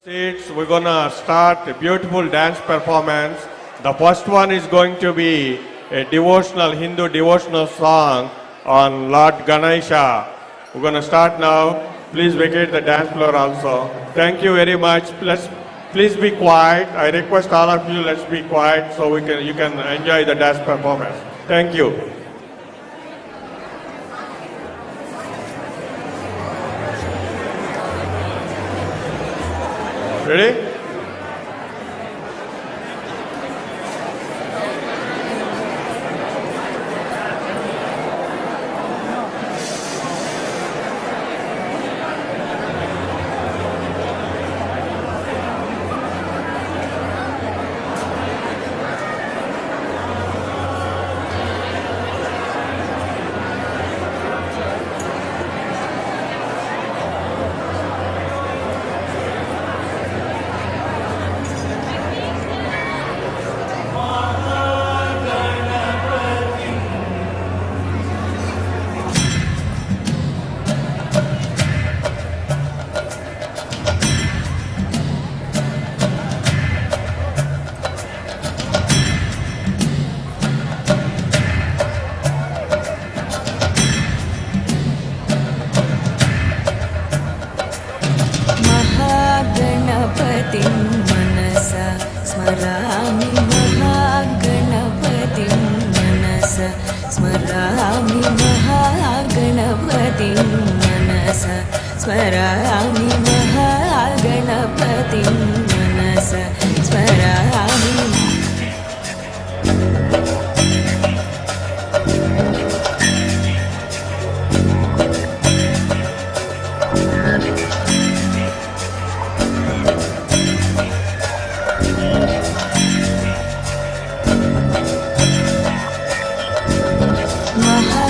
Seats, we're gonna start a beautiful dance performance. The first one is going to be a devotional, Hindu devotional song on Lord Ganesha. We're gonna start now. Please vacate the dance floor also. Thank you very much. Please be quiet. I request all of you, let's be quiet so you can enjoy the dance performance. Thank you. Ready? महागणपतिं मनसा स्मरामि महागणपतिं मनसा स्मरामि महागणपतिं मनसा स्मरामि महागणपतिं मनसा स्मरामि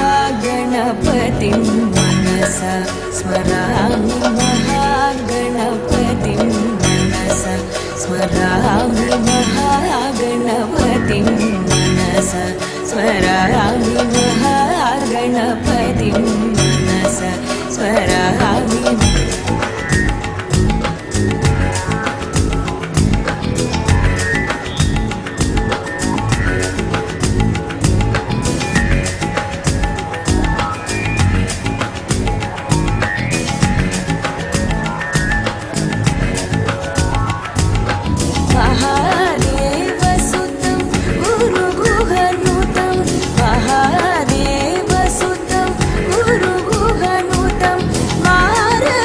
महागणपतिं मनसा स्मरामि महागणपतिं मनसा स्मरामि महागणपतिं मनसा स्मरामि महागणपतिं मनसा स्मरामि महादेवसुतं गुरुगुहनुतं महादेवसुतं गुरुगुहनुतं मारकोटिप्रकाशं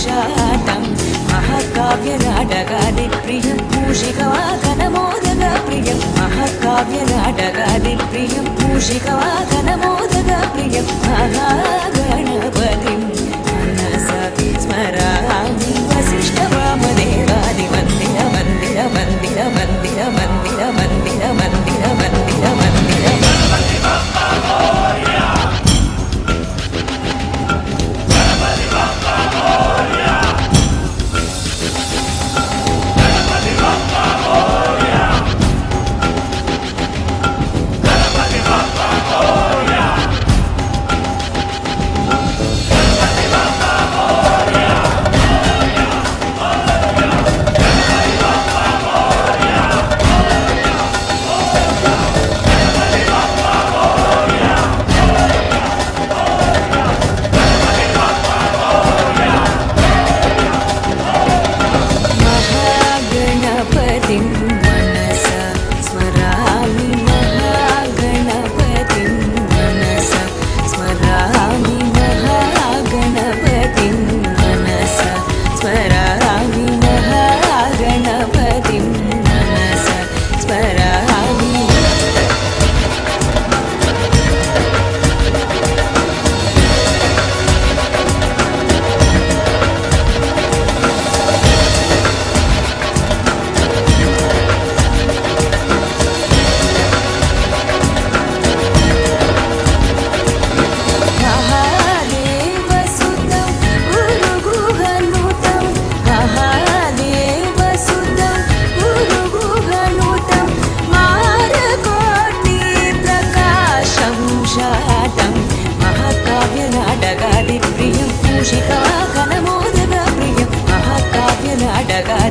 शातं महाकाव्यनाटकादिप्रियं मूषिकवाहनमोदकप्रियं महाकाव्यनाटकादिप्रियं मूषिकवाहनमोदकप्रियं महागणपतिं मनसा स्मरामि वसिष्ठवामदेवादिमन्दिर मन्दिर मन्दिर मन्दिर मन्दिर मन्दिर मन्दिर मन्दिर मन्दिर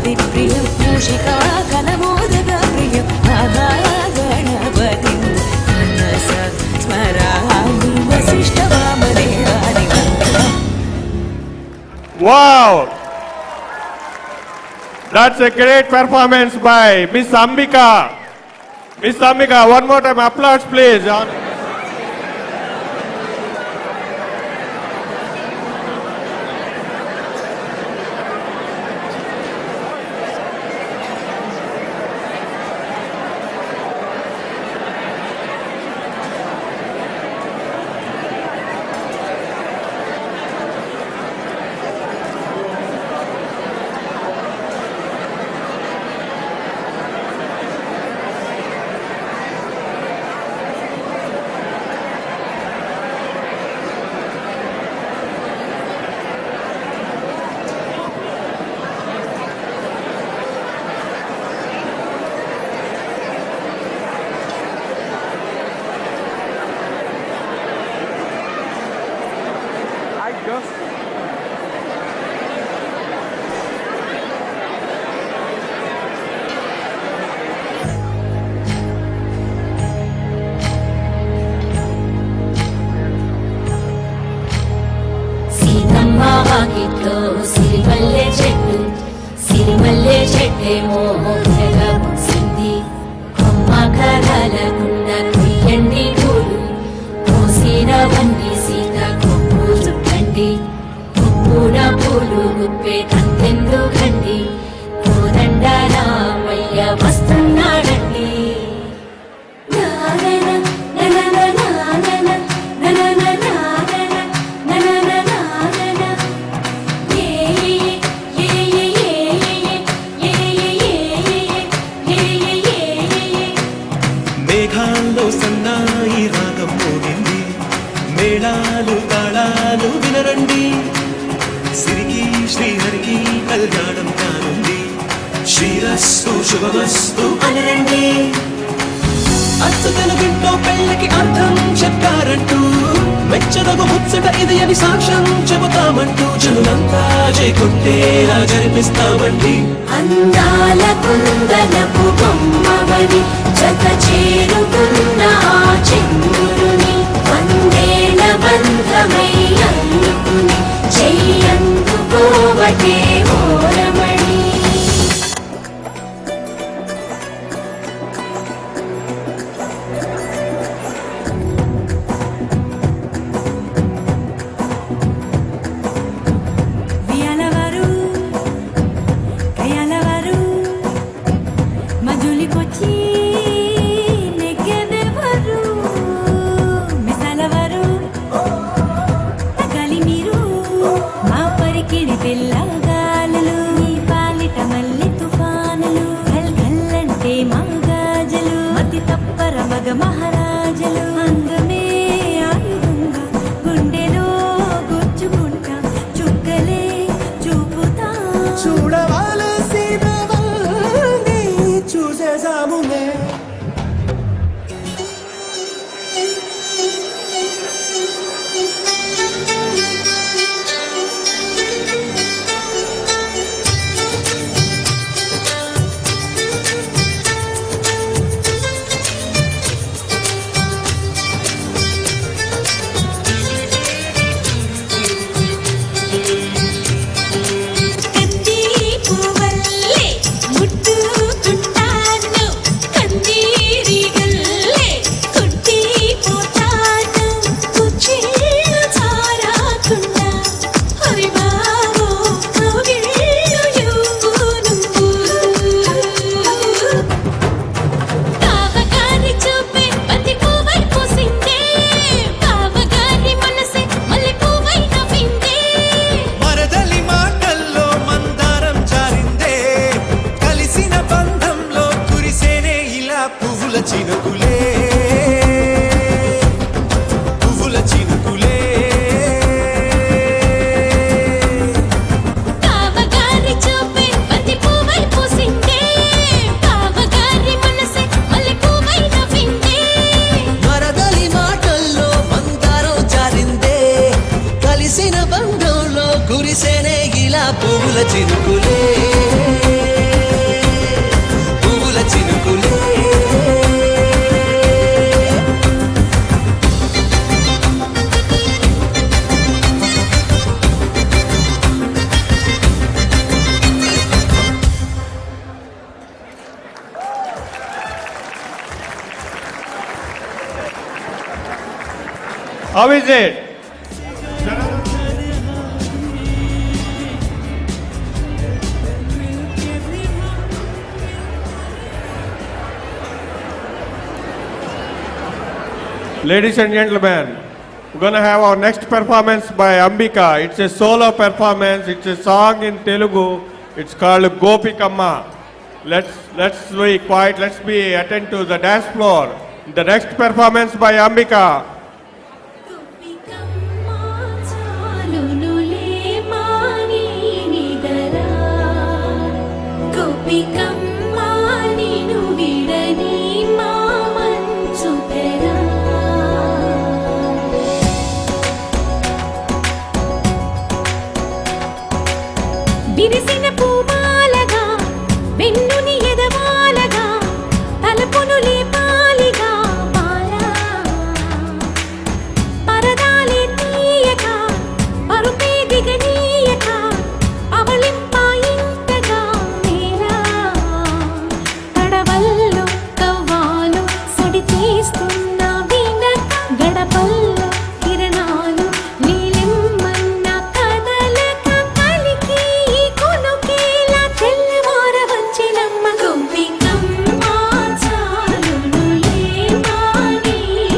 గణపతి ప్రియం మూషికాకలమోదక ప్రియం మహాగణపతి మనస స్మరామి వశిష్ఠ వామదేవాది వందనం. Wow! That's a great performance by Miss Ambika. Miss Ambika, one more time applause please. Vakitlo Sirimalle చెట్టు సిరిమల్లె చెట్టేమో తెగ పూసింది కొమ్మ కరాలకున్న కుయ్యండి పూలు కోసినవన్నీ సీత కొప్పు చుట్టండి కొప్పున పూలు గుప్పే కంతెందుకండి కోదండ రామయ్య వస్తున్నాడండి. మేఘాల్లో సన్నాయి రాగం మోగింది మేళాలు తాళాలు వినరండి సిరికి శ్రీహరికి కళ్యాణం కానుంది శ్రీరస్తు శుభమస్తు అనరండి. అచ్చు తెలుగింట్లో పెళ్ళకి అర్థం చెప్పారంటూ మెచ్చదగు ముచ్చట ఇది అని సాక్ష్యం చెబుతామంటూ జనులంతా చేకొట్టేలా జరిపిస్తామండి. అందాల కుందనపు బొమ్మవని జత చేరుకున్న ఆ చంద్రుని వందేల బంధమై అందుకుని చెయ్యందుకోవటే ఓరమణి. వియలవరు కయలవరు మధులికొచ్చి నెగ్గెదెవరు మిసలవరు తగలి మీరు మా పరికిడి పిల్లగాలులు ఈ పాలిట మల్లె తుఫానులు గల్ గల్లంటే మా గాజలు మతి తప్పర మగ మహారాజులు అందమే ఆయుధంగా గుండెలో గుచ్చుకుంటా చుక్కలే చూపుతా చూడవలసినవన్నీ చూసేసామునే కంది పువ్వల్లే ముట్టుకుంటాను కందీరి గల్లే కుట్టిపోతాను కుచ్చిళ్ళు చారాకుండా హరి బావో కౌగిళ్ళు నువ్వు కావగారి చూపే బంతి పువ్వై పూసిందే కావగారి మనసే మల్లె పువ్వై నవ్విందే. మరదలి మాటల్లో మందారం జారిందే కలిసిన బంధంలో కురిసేనే ఇలా పువ్వుల చినుకులే పువ్వుల చినుకులే. కావగారి చూపే బంతి పువ్వై పూసిందే కావగారి మనసే మల్లె పువ్వై నవ్విందే. మరదలి మాటల్లో మందారం జారిందే కలిసిన బంధంలో కురిసేనే ఇలా పువ్వుల చినుకులే. How is it? Ladies and gentlemen, we're going to have our next performance by Ambika. It's a solo performance. It's a song in Telugu. It's called Gopikamma. Let's be quiet. Let's be attend to the dance floor. The next performance by Ambika. గోపికమ్మ చాలునులే మాని నిదరా గోపికమ్మ నిను విడని మా మంచు తెరా విరిసిన పూమాలగా వెన్నుని ఎదవాలగా తలపును లేపాలిగా మాలా పరదాలే తీయక పరుపే దిగనీయక అవళింపాయింతగా మేరా కడవల్లో కవ్వాలు సడి చేస్తున్న వీణ గడపల్లో కిరణాలు నీలిమ్మన్న కదలక కలికి కొనుకేలా తెల్లవార వచ్చినమ్మ గోపికమ్మ చాలునులే మాని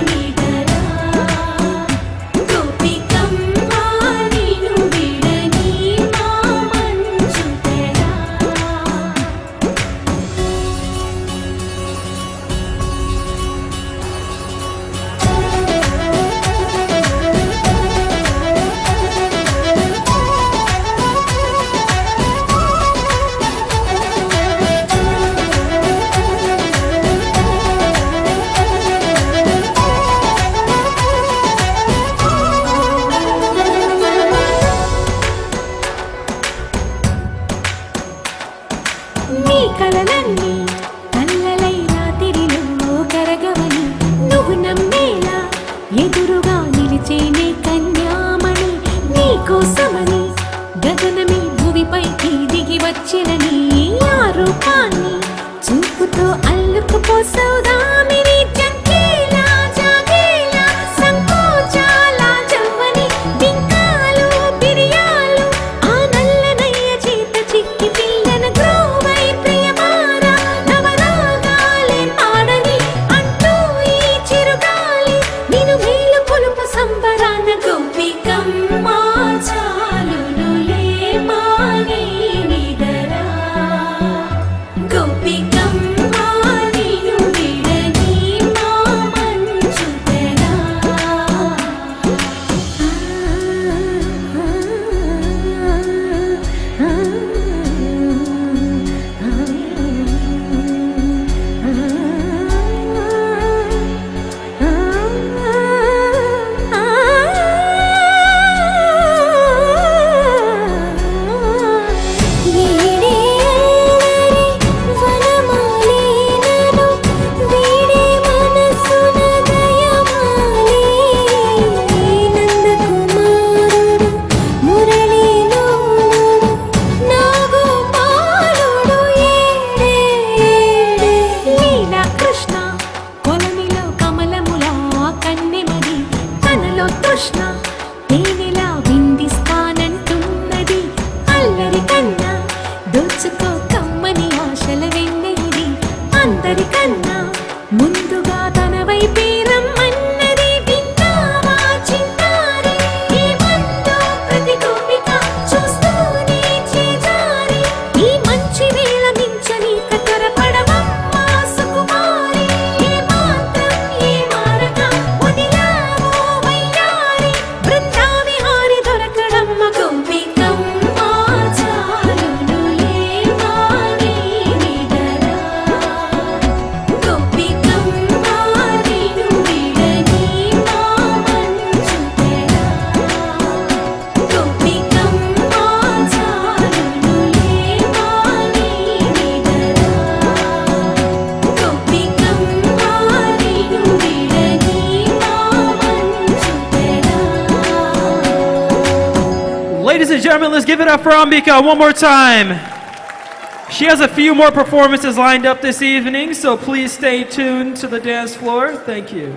నిదరా గోపికమ్మ నిను విడని మా మంచు తెరా నీ కలలన్నీ కల్లలై రాత్రిలో కరగవని నువ్వు నమ్మేలా ఎదురుగా నిలిచేనే కన్యామణి నీ కోసమని గగనమే భూమిపైకి దిగి వచ్చిన నీ ఆ రూపాన్ని చూపుతో అల్లుకుపోసౌదామిని జంకేలా జాగేలా సంకోచాల జవ్వని బింకాలు బిరియాలు ఆ నల్లనయ్య చేత చిక్కి పిల్లన గ్రోవై ప్రియమారా నవరాగాలే పాడని అంటూ ఈ చిరుగాలి నిన్ను మేలు కొలుపు సంబరాన గోపికమ్మ చాలునులే మాని నిదరా గోపికమ్మ నిను విడని మా మంచు తెరా కృష్ణ కొలనిలో కమలములా కన్నెమది తనలో తృష్ణ తేనెలా విందిస్తానంటున్నది అల్లరి కన్నా దోచుకో కమ్మని ఆశల వెన్నెలిది అందరికన్నా ముందుగా తన వైపే రమ్మన్నది విన్నావా చిన్నారి ఏమందో ప్రతి గోపిక చూస్తూనే చేజారి ఈ మంచి వేళ మించని కతరపడవమ్మ సుకుమారి ఏ మాత్రం ఏ మారక వదిలావో వయ్యారి బృందావిహారి దొరకడమ్మ గోపికమ్మ చాలునులే మాని నిదరా గోపికమ్మ నిను విడని మా మంచు తెరా గోపికమ్మ చాలునులే మాని నిదరా గోపికమ్మ నిను విడని మా మంచు తెరా Ladies and gentlemen, let's give it up for Ambika one more time. She has a few more performances lined up this evening, so please stay tuned to the dance floor. Thank you.